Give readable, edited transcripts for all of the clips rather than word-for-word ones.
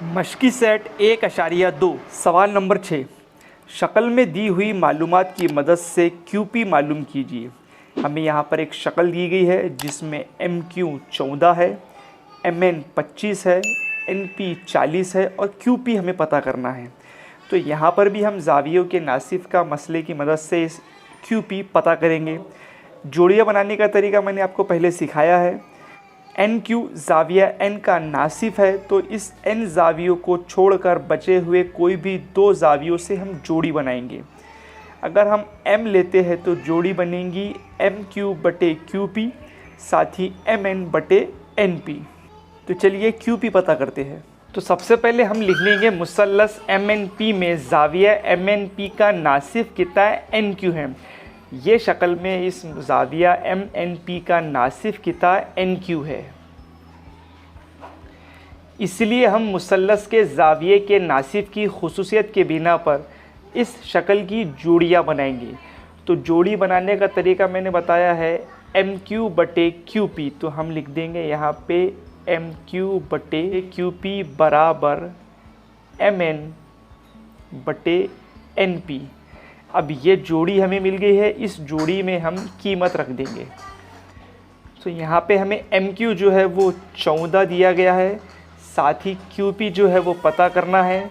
मश्की set 1.2 सवाल number 6। शक्ल में दी हुई मालूमात की मदद से QP मालूम कीजिए। हमें यहाँ पर एक शक्ल दी गई है जिसमें MQ 14 है, MN 25 है, NP 40 है और QP हमें पता करना है। तो यहाँ पर भी हम ज़ावियों के नासिफ का मसले की मदद से इस QP पता करेंगे। जोड़ियाँ बनाने का तरीका मैंने आपको पहले सिखाया है। NQ ज़ाविया N का नासिफ है, तो इस N ज़ावियों को छोड़कर बचे हुए कोई भी दो ज़ावियों से हम जोड़ी बनाएंगे। अगर हम M लेते हैं तो जोड़ी बनेगी MQ बटे QP, साथ ही MN बटे NP। तो चलिए QP पता करते हैं। तो सबसे पहले हम लिख लेंगे मुसल्लस MNP में ज़ाविया MNP का नासिफ कितना है, NQ है। ये शक्ल में इस ज़ाविया MNP का नासिफ कितना NQ है, इसलिए हम मुसल्लस के ज़ाविये के नासिफ की खुसूसियत के बिना पर इस शक्ल की जोड़ियाँ बनाएंगे। तो जोड़ी बनाने का तरीका मैंने बताया है MQ बटे QP। तो हम लिख देंगे यहाँ पे MQ बटे QP बराबर MN बटे NP। अब ये जोड़ी हमें मिल गई है, इस जोड़ी में हम कीमत रख देंगे। तो यहाँ पे हमें MQ जो है वो 14 दिया गया है, साथ ही QP जो है वो पता करना है,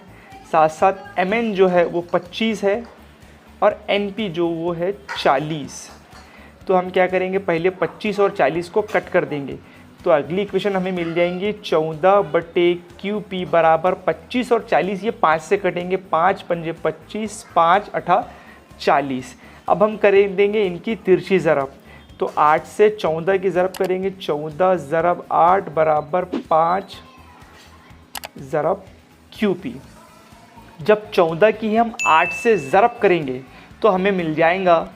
साथ साथ MN जो है वो 25 है और NP जो वो है 40। तो हम क्या करेंगे, पहले 25 और 40 को कट कर देंगे। तो अगली इक्वेशन हमें मिल जाएंगी 14 बटे QP बराबर 25 और 40, ये 5 से कटेंगे, 5 पंजे 25, 5 अठा 40। अब हम कर देंगे इनकी तिरछी ज़रब। तो 8 से 14 की ज़रब करेंगे, 14 ज़रब 8 बराबर 5 ज़रब QP। जब 14 की हम 8 से ज़रब करेंगे तो हमें मिल जाएगा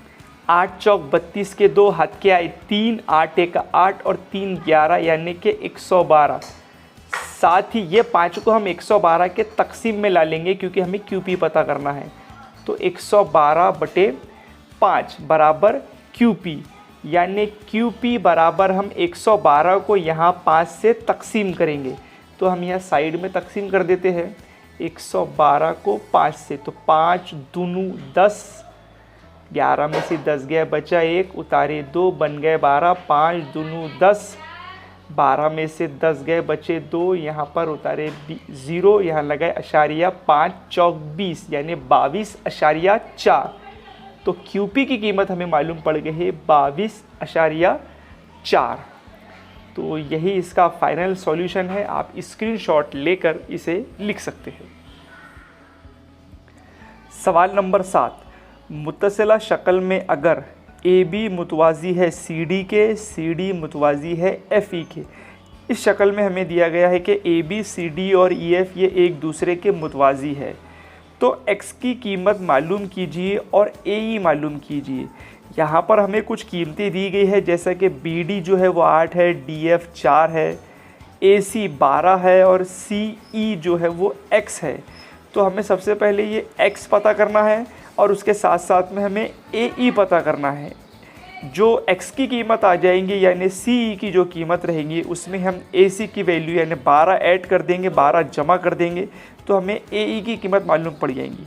8 चौक 32 के 2 हाथ के आए 3, 8 एक 8 और 3 11 यानी कि 112। साथ ही ये 5 को हम 112 के तकसीम में ला लेंगे क्योंकि हमें QP पता करना है। तो 112 बटे 5 बराबर QP, यानी QP बराबर हम 112 को यहाँ 5 से तकसीम करेंगे। तो हम यहाँ साइड में तकसीम कर देते हैं 112 को 5 से। तो 5 दूनू 10, 11 में से 10 गया बचा 1, उतारे 2 बन गए 12, 5 दूनू 10, 12 में से 10 गए बचे 2, यहाँ पर उतारे 0, यहाँ लगाए अशारिया 5 चौक 20 यानी 22.4। तो QP की कीमत हमें मालूम पड़ गई है 22.4। तो यही इसका फाइनल सॉल्यूशन है। आप स्क्रीनशॉट लेकर इसे लिख सकते हैं। सवाल नंबर 7। मुत्तसिला शक्ल में अगर AB मुतवाज़ी है CD के, CD मुतवाज़ी है FE के। इस शक्ल में हमें दिया गया है कि AB, CD और EF ये एक दूसरे के मुतवाज़ी है। तो X की कीमत मालूम कीजिए और AE मालूम कीजिए। यहाँ पर हमें कुछ कीमतें दी गई है, जैसा कि BD जो है वो 8 है, DF 4 है, AC 12 है और CE जो है वो X है। तो हमें सबसे पहले ये X पता करना है और उसके साथ साथ में हमें AE पता करना है। जो X की कीमत आ जाएंगी यानी CE की जो कीमत रहेगी उसमें हम AC की वैल्यू यानी 12 ऐड कर देंगे, 12 जमा कर देंगे, तो हमें AE की कीमत मालूम पड़ जाएंगी।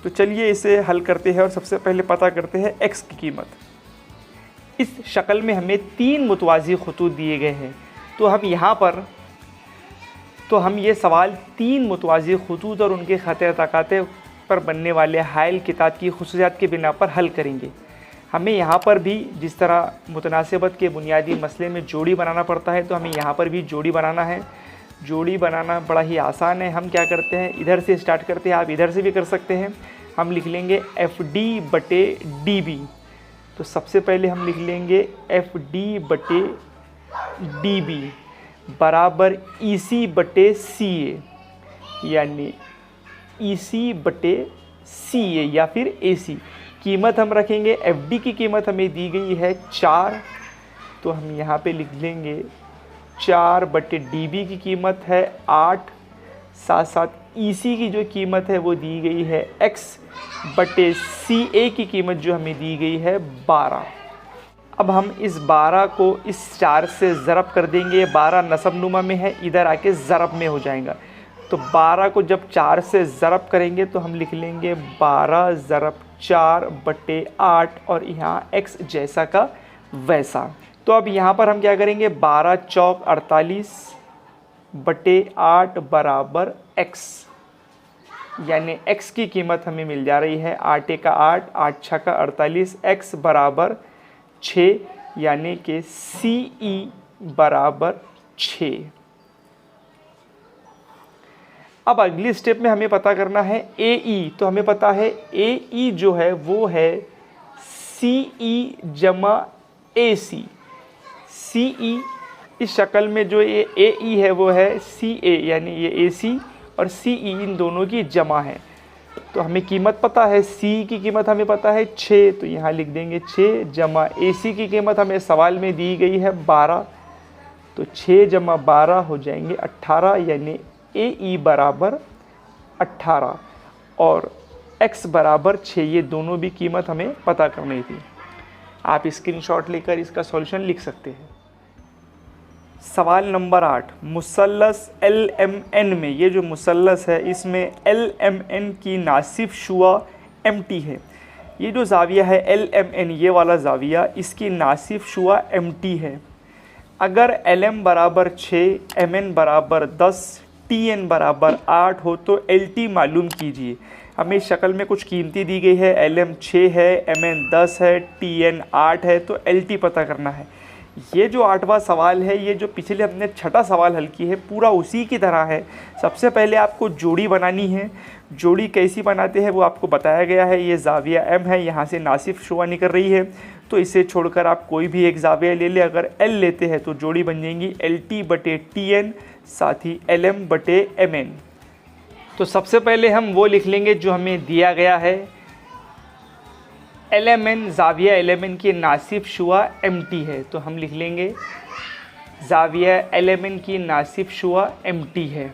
तो चलिए इसे हल करते हैं और सबसे पहले पता करते हैं X की कीमत। इस शक्ल में हमें 3 मुतवाज़ी खतूत दिए गए हैं। तो हम ये सवाल 3 मुतवाज़ी खतूत और उनके ख़त तकाते पर बनने वाले हायल किताब की खुसूसियात के बिना पर हल करेंगे। हमें यहाँ पर भी जिस तरह मुतनासिबत के बुनियादी मसले में जोड़ी बनाना पड़ता है, तो हमें यहाँ पर भी जोड़ी बनाना है। जोड़ी बनाना बड़ा ही आसान है। हम क्या करते हैं, इधर से स्टार्ट करते हैं, आप इधर से भी कर सकते हैं। हम लिख लेंगे FD बटे DB। तो सबसे पहले हम लिख लेंगे FD बटे DB बराबर EC बटे CA, यानी EC बटे CA या फिर AC। कीमत हम रखेंगे, FD की कीमत हमें दी गई है 4, तो हम यहाँ पे लिख लेंगे 4 बटे DB की कीमत है 8, साथ साथ EC की जो कीमत है वो दी गई है X बटे CA की कीमत जो हमें दी गई है 12। अब हम इस 12 को इस 4 से ज़रब कर देंगे। 12 नसब नुमा में है, इधर आके ज़रब में हो जाएगा। तो 12 को जब 4 से ज़रब करेंगे तो हम लिख लेंगे 12 ज़रब 4/8 और यहाँ x जैसा का वैसा। तो अब यहाँ पर हम क्या करेंगे, 12 चौक 48/8 बराबर x, यानी x की कीमत हमें मिल जा रही है 8 का 8, 8 6 का 48, x बराबर 6, यानी कि CE बराबर 6। अब अगली स्टेप में हमें पता करना है AE। तो हमें पता है AE जो है वो है CE जमा AC। CE इस शक्ल में जो ये AE है वो है CA, यानी ये AC और CE इन दोनों की जमा है। तो हमें कीमत पता है, CE की कीमत हमें पता है 6, तो यहाँ लिख देंगे 6 जमा AC की कीमत हमें सवाल में दी गई है 12, तो 6 जमा 12 हो जाएंगे 18, यानी AE बराबर 18 और x बराबर 6। ये दोनों भी कीमत हमें पता करनी थी। आप स्क्रीनशॉट लेकर इसका सॉल्यूशन लिख सकते हैं। सवाल नंबर 8, मुसल्लस LMN में, ये जो मुसल्लस है इसमें LMN की नासिफ शुआ MT है। ये जो ज़ाविया है LMN, ये वाला ज़ाविया, इसकी नासिफ शुआ MT है। अगर LM बराबर 6, MN बराबर 10, TN बराबर 8 हो तो LT मालूम कीजिए। हमें इस शक्ल में कुछ कीमती दी गई है, LM 6 है, MN 10 है, TN 8 है, तो LT पता करना है। ये जो 8वां सवाल है, ये जो पिछले हमने 6ठा सवाल हल की है, पूरा उसी की तरह है। सबसे पहले आपको जोड़ी बनानी है। जोड़ी कैसी बनाते हैं वो आपको बताया गया है। ये ज़ाविया M है, यहाँ से नासिफ शुआ निकल रही है, तो इसे छोड़कर आप कोई भी एक ज़ाविया ले ले। अगर L लेते हैं तो जोड़ी बन जाएंगी LT/TN, साथ ही LM/MN। तो सबसे पहले हम वो लिख लेंगे जो हमें दिया गया है। LMN, ज़ाविया LMN की नासिफ शुआ MT है, तो हम लिख लेंगे ज़ाविया LMN की नासिफ शुआ MT है।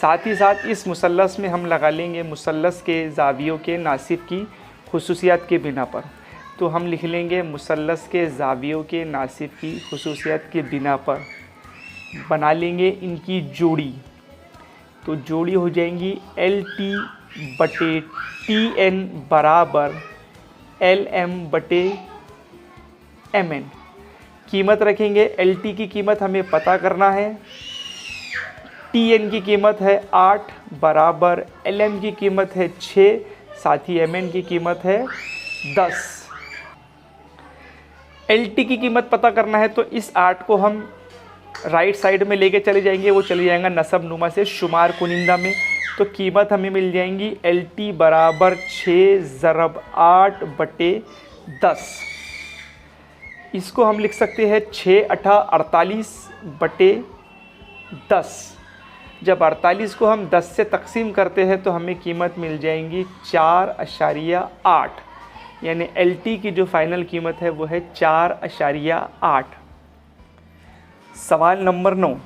साथ ही साथ इस मुसल्लस में हम लगा लेंगे मुसल्लस के ज़ावियों के नासिफ की खुसूसियात के बिना पर। तो हम लिख लेंगे मुसल्लस के ज़ावियों के नासिफ की खुसूसियात के बिना पर बना लेंगे इनकी जोड़ी। तो जोड़ी हो जाएंगी LT/TN बराबर LM/MN। कीमत रखेंगे, LT की कीमत हमें पता करना है, TN की कीमत है 8 बराबर LM की कीमत है 6, साथ ही MN की कीमत है 10। LT की कीमत पता करना है तो इस 8 को हम राइट साइड में लेके चले जाएंगे, वो चले जाएगा नसब नुमा से शुमार कुनिंदा में। तो कीमत हमें मिल जाएंगी LT बराबर 6 ज़रब 8/10। इसको हम लिख सकते हैं 6 8 48/10। जब 48 को हम 10 से तकसीम करते हैं तो हमें कीमत मिल जाएंगी 4.8, यानी LT की जो फाइनल कीमत है वो है 4.8। सवाल नंबर 9,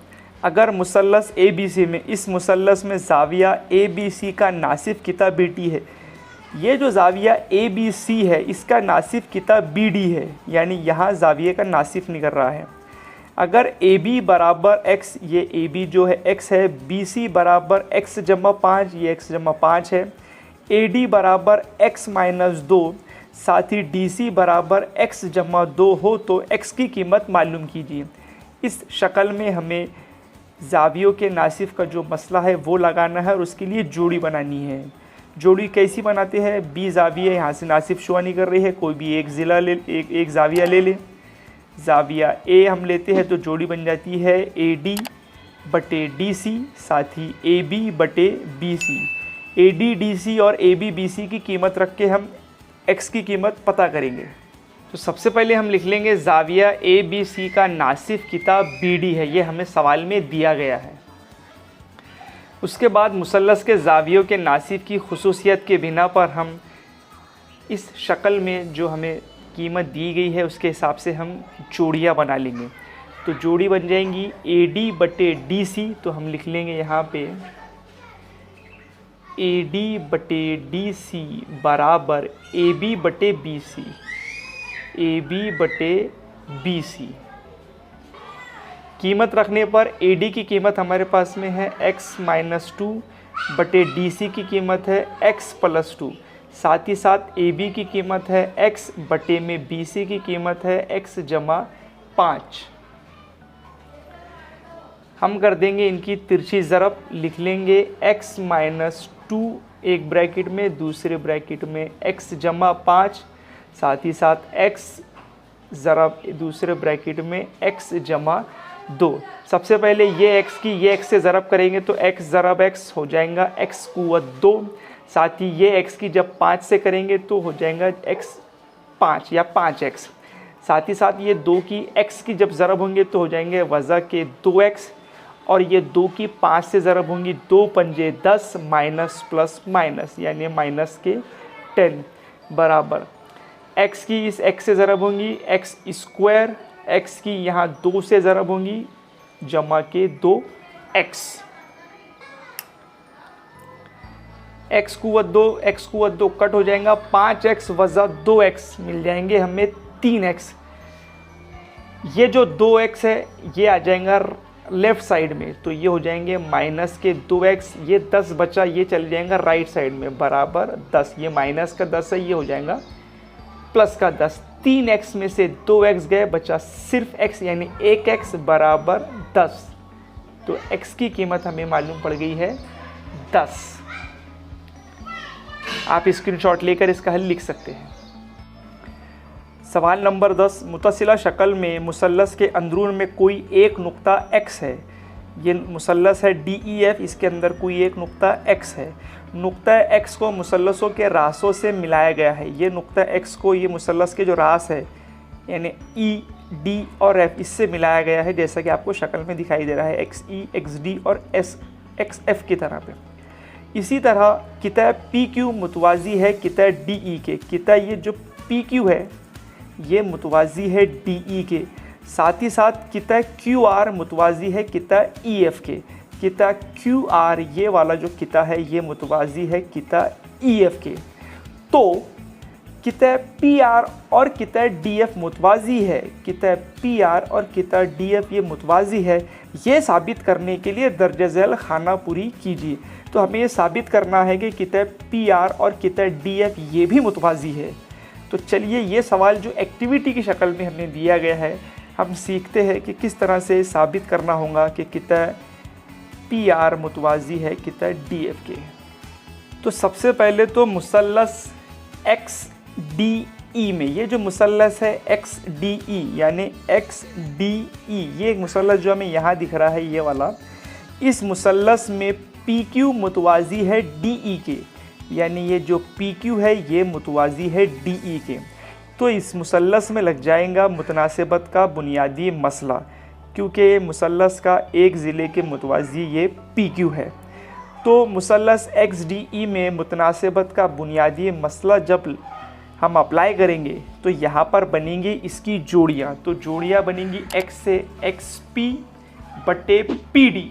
अगर मुसल्लस ABC में, इस मुसल्लस में ज़ाविया ABC का नासिफ किता BT है। ये जो ज़ाविया ABC है इसका नासिफ किता BD है, यानी यहाँ ज़ाविये का नासिफ निकल रहा है। अगर AB बराबर x, ये AB जो है x है, BC बराबर x जमा 5, ये x जमा 5 है, AD बराबर x माइनस 2, साथ ही DC बराबर x जमा 2 हो तो x की कीमत मालूम कीजिए। इस शक्ल में हमें ज़ावियों के नासिफ का जो मसला है वो लगाना है और उसके लिए जोड़ी बनानी है। जोड़ी कैसी बनाते हैं, B ज़ाविया यहाँ से नासिफ शुआ नहीं कर रही है, कोई भी एक ज़िला ले, एक ज़ाविया ले ले। ज़ाविया A हम लेते हैं तो जोड़ी बन जाती है AD/DC, साथ ही AB/BC। AD/DC और AB/BC की कीमत रख के हम x की कीमत पता करेंगे। तो सबसे पहले हम लिख लेंगे ज़ाविया ABC का नासिफ किता BD है, ये हमें सवाल में दिया गया है। उसके बाद मुसल्लस के ज़ावियों के नासिफ की खुसूसियत के बिना पर हम इस शक्ल में जो हमें कीमत दी गई है उसके हिसाब से हम जोड़ियाँ बना लेंगे। तो जोड़ी बन जाएंगी AD/DC, तो हम लिख लेंगे यहाँ पे AD/DC बराबर AB/BC, AB/BC। कीमत रखने पर AD की कीमत हमारे पास में है x माइनस 2 बटे DC की कीमत है x प्लस 2, साथ ही साथ AB की कीमत है x बटे में BC की कीमत है x जमा 5। हम कर देंगे इनकी तिरछी ज़रब, लिख लेंगे x माइनस 2 एक ब्रैकेट में, दूसरे ब्रैकेट में x जमा 5, साथ ही साथ x ज़रब दूसरे ब्रैकेट में x जमा 2। सबसे पहले ये x की ये x से ज़रब करेंगे तो x ज़रब x हो जाएगा x कुव्वत 2, साथ ही ये x की जब 5 से करेंगे तो हो जाएगा x 5 या 5x, साथ ही साथ ये 2 की x की जब ज़रब होंगे तो हो जाएंगे वज़ा के 2x, और ये 2 की 5 से ज़रब होंगी 2 पंजे 10 माइनस प्लस माइनस यानी माइनस के 10 बराबर x की इस x से ज़रब होंगी x स्क्वायर, x की यहाँ 2 से ज़रब होंगी जमा के 2x, x कुव्वत 2 कट हो जाएगा, 5x वज़ा 2x मिल जाएंगे हमें 3x। ये जो 2x है ये आ जाएगा लेफ़्ट साइड में, तो ये हो जाएंगे माइनस के 2x, ये 10 बचा ये चल जाएगा राइट साइड में बराबर 10, ये माइनस का 10 है ये हो जाएगा प्लस का 10, 3x में से 2x गए बचा सिर्फ x यानी 1x बराबर 10। तो x की कीमत हमें मालूम पड़ गई है 10। आप स्क्रीनशॉट लेकर इसका हल लिख सकते हैं। सवाल नंबर 10, मुतसिला शक्ल में मुसल्लस के अंदरून में कोई एक नुक्ता x है। ये मुसल्लस है DEF, इसके अंदर कोई एक नुक्ता x है। नुक्ता x को मुसल्लसों के रासों से मिलाया गया है। ये नुक्ता x को ये मुसल्लस के जो रास है यानी E, D और F इससे मिलाया गया है, जैसा कि आपको शक्ल में दिखाई दे रहा है XE, XD और XF की तरह पे। इसी तरह किता PQ मुतवाज़ी है किता DE के। किता ये जो PQ है ये मुतवाज़ी है DE के, साथ ही साथ किता QR मुतवाज़ी है किता EF के। किता QR ये वाला जो किता है ये मुतवाज़ी है किता EF के। तो किता PR और किता DF मुतवाज़ी है, किता PR और किता DF ये मुतवाज़ी है, ये साबित करने के लिए दर्ज झैल खाना पूरी कीजिए। तो हमें ये साबित करना है कि किता PR और किता DF ये भी मुतवाज़ी है। तो चलिए ये सवाल जो एक्टिविटी की शक्ल में हमें दिया गया है हम सीखते हैं कि किस तरह से साबित करना होगा कि किता PR मुतवाज़ी है किता DF के। तो सबसे पहले तो मुसल्लस XDE में ये जो मुसल्लस है XDE यानी XDE ये एक मुसल्लस जो हमें यहाँ दिख रहा है ये वाला, इस मुसल्लस में PQ मुतवाज़ी है DE के, यानी ये जो PQ है ये मुतवाज़ी है DE के। तो इस मुसल्लस में लग जाएगा मुतनासिबत का बुनियादी मसला, क्योंकि मुसल्लस का एक ज़िले के मुतवाज़ी ये PQ है। तो मुसल्लस XDE में मुतनासिबत का बुनियादी मसला जब हम अप्लाई करेंगे तो यहाँ पर बनेंगी इसकी जोड़ियाँ। तो जोड़ियाँ बनेंगी x से XP बटे PD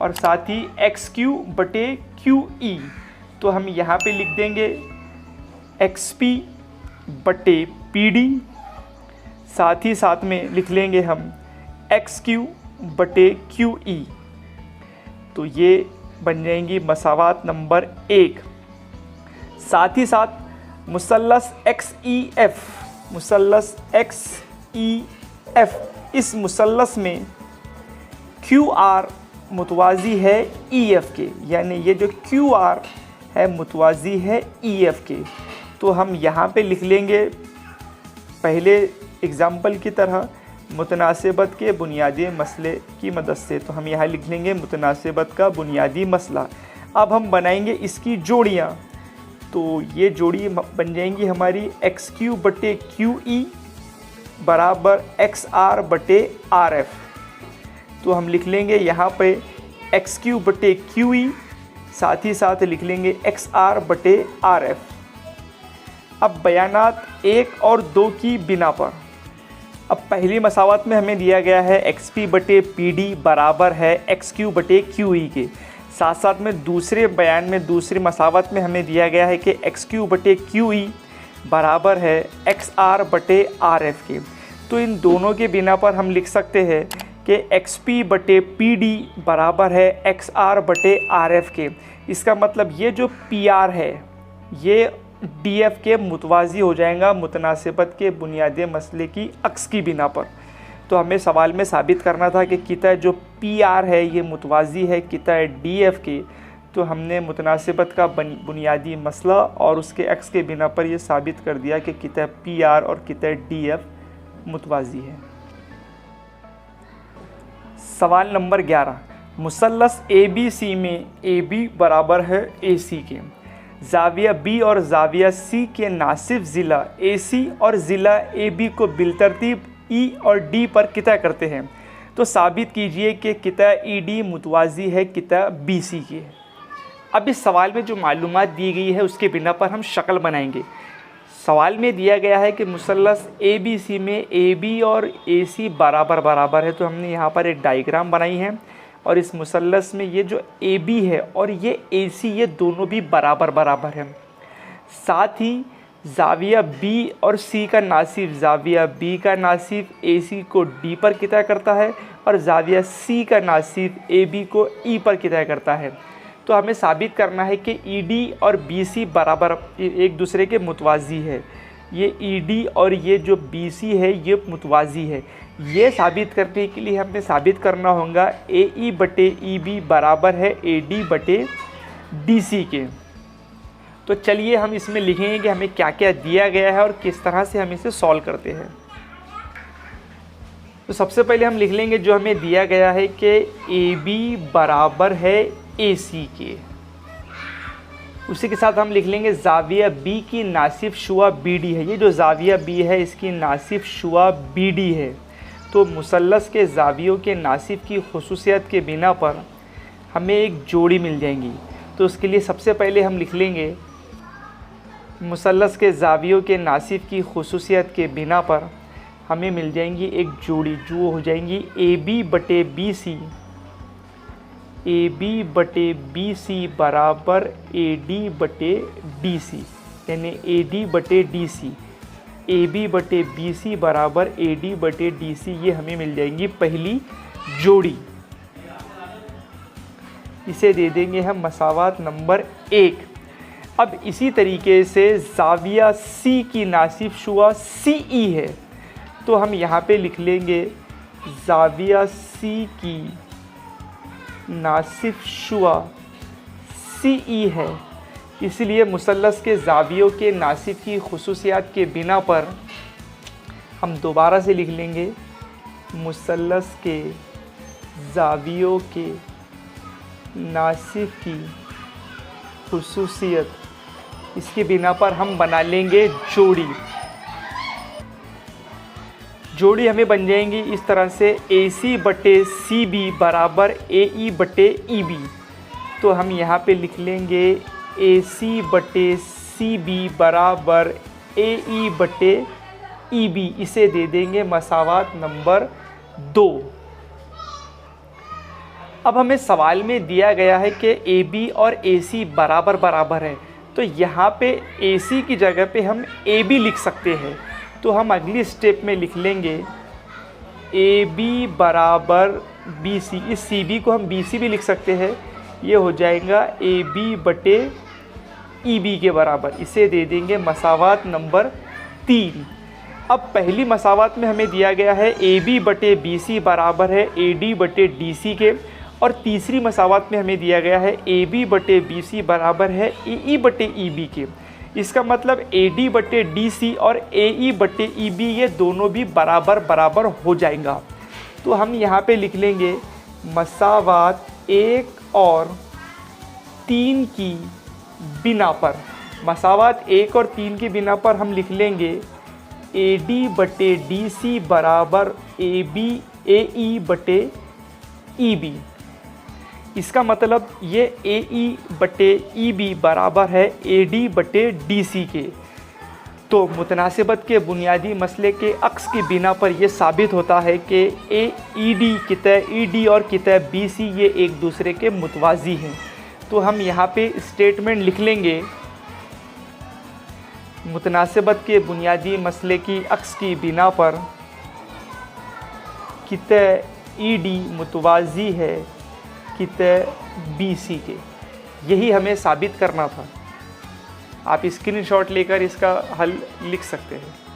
और साथ ही XQ बटे QE। तो हम यहाँ पे लिख देंगे XP बटे PD, साथ ही साथ में लिख लेंगे हम XQ बटे QE। तो ये बन जाएंगी मसावात नंबर 1। साथ ही साथ मुसल्लस XEF, मुसल्लस XEF इस मुसल्लस में QR मुतवाज़ी है EF के, यानी ये जो QR है मुतवाज़ी है EF के। तो हम यहाँ पे लिख लेंगे पहले एग्ज़ाम्पल की तरह मुतनासिबत के बुनियादी मसले की मदद से। तो हम यहाँ लिख लेंगे मुतनासिबत का बुनियादी मसला। अब हम बनाएंगे इसकी जोड़ियाँ। तो ये जोड़ी बन जाएंगी हमारी XQ बटे QE बराबर XR बटे RF। तो हम लिख लेंगे यहाँ पे XQ बटे QE, साथ ही साथ लिख लेंगे XR बटे RF। अब बयानात 1 और 2 की बिना पर, अब पहली मसावत में हमें दिया गया है XP बटे PD बराबर है XQ बटे QE के। साथ साथ में दूसरे बयान में दूसरी मसावत में हमें दिया गया है कि XQ बटे QE बराबर है XR बटे RF के। तो इन दोनों के बिना पर हम लिख सकते हैं कि XP बटे PD बराबर है XR बटे RF के। इसका मतलब ये जो PR है ये DF के मुतवाज़ी हो जाएगा मुतनासिबत के बुनियादी मसले की अक्स की बिना पर। तो हमें सवाल में साबित करना था कि कितना जो PR है ये मुतवाज़ी है कितना DF के। तो हमने मुतनासिबत का बुनियादी मसला और उसके अक्स के बिना पर ये साबित कर दिया कि कितना PR और कितना DF मुतवाज़ी है। सवाल नंबर 11, मुसल्लस ABC में AB बराबर है AC के, ज़ाविया B और ज़ाविया C के नासिब ज़िला AC और ज़िला AB को बिलतरतीब E और D पर कितना करते हैं। तो साबित कीजिए कि कितना ED मुतवाज़ी है कितना BC के। अब इस सवाल में जो मालूमात दी गई है उसके बिना पर हम शक्ल बनाएंगे। सवाल में दिया गया है कि मुसल्लस ABC में AB और AC बराबर बराबर है। तो हमने यहाँ पर एक डायग्राम बनाई है और इस मुसल्लस में ये जो AB है और ये AC ये दोनों भी बराबर बराबर हैं। साथ ही ज़ाविया B और C का नासिब ज़ाविया B का नासिब AC को D पर कितना करता है और ज़ाविया C का नासिब AB को E पर कितना करता है। तो हमें साबित करना है कि ED और BC बराबर एक दूसरे के मुतवाज़ी है। ये ED और ये जो BC है ये मुतवाज़ी है। ये साबित करने के लिए हमें साबित करना होगा AE बटे EB बराबर है AD बटे DC के। तो चलिए हम इसमें लिखेंगे कि हमें क्या क्या दिया गया है और किस तरह से हम इसे सॉल्व करते हैं। तो सबसे पहले हम लिख लेंगे जो हमें दिया गया है कि AB बराबर है AC के। उसी के साथ हम लिख लेंगे ज़ाविया B की नासिब शुआ BD है। ये जो ज़ाविया B है इसकी नासिब शुआ BD है। तो मुसल्लस के ज़ावियों के नासिब की खुसूसियत के बिना पर हमें एक जोड़ी मिल जाएंगी। तो उसके लिए सबसे पहले हम लिख लेंगे मुसल्लस के ज़ावियों के नासिब की खुसूसियत के बिना पर हमें मिल जाएंगी एक जोड़ी जो हो जाएंगी AB बटे BC, AB बटे BC बराबर AD बटे DC, यानी AD बटे DC। AB बटे BC बराबर AD बटे DC ये हमें मिल जाएंगी पहली जोड़ी। इसे दे देंगे हम मसावात नंबर 1। अब इसी तरीके से ज़ाविया C की नासिब शुआ CE है। तो हम यहाँ पे लिख लेंगे ज़ाविया C की नासिब शुआ CE है। इसलिए मुसल्लस के ज़ावियों के नासिब की खुसूसियात के बिना पर हम दोबारा से लिख लेंगे मुसल्लस के ज़ावियों के नासिब की खुसूसियत, इसके बिना पर हम बना लेंगे जोड़ी। जोड़ी हमें बन जाएंगी इस तरह से AC बटे CB बराबर AE बटे EB। तो हम यहाँ पे लिख लेंगे AC बटे CB बराबर AE बटे EB। इसे दे देंगे मसावात नंबर 2। अब हमें सवाल में दिया गया है कि AB और AC बराबर बराबर है। तो यहाँ पे AC की जगह पे हम AB लिख सकते हैं। तो हम अगली स्टेप में लिख लेंगे AB बराबर BC। इस CB को हम BC भी लिख सकते हैं। ये हो जाएगा AB बटे EB के बराबर। इसे दे देंगे मसावात नंबर 3। अब पहली मसावात में हमें दिया गया है AB बटे BC बराबर है AD बटे DC के, और तीसरी मसावात में हमें दिया गया है AB बटे BC बराबर है AE बटे EB के। इसका मतलब AD बटे DC और AE बटे EB ये दोनों भी बराबर बराबर हो जाएगा। तो हम यहाँ पे लिख लेंगे मसावात 1 और 3 की बिना पर, मसावात 1 और 3 की बिना पर हम लिख लेंगे AD बटे DC बराबर AE बटे EB। इसका मतलब ये AE बटे EB बराबर है AD बटे DC के। तो मुतनासिबत के बुनियादी मसले के अक्स की बिना पर यह साबित होता है कि AED कितना ED और कितना BC ये एक दूसरे के मुतवाज़ी हैं। तो हम यहाँ पे स्टेटमेंट लिख लेंगे मुतनासिबत के बुनियादी मसले की अक्स की बिना पर कितना ED मुतवाज़ी है कितने BC के। यही हमें साबित करना था। आप स्क्रीनशॉट लेकर इसका हल लिख सकते हैं।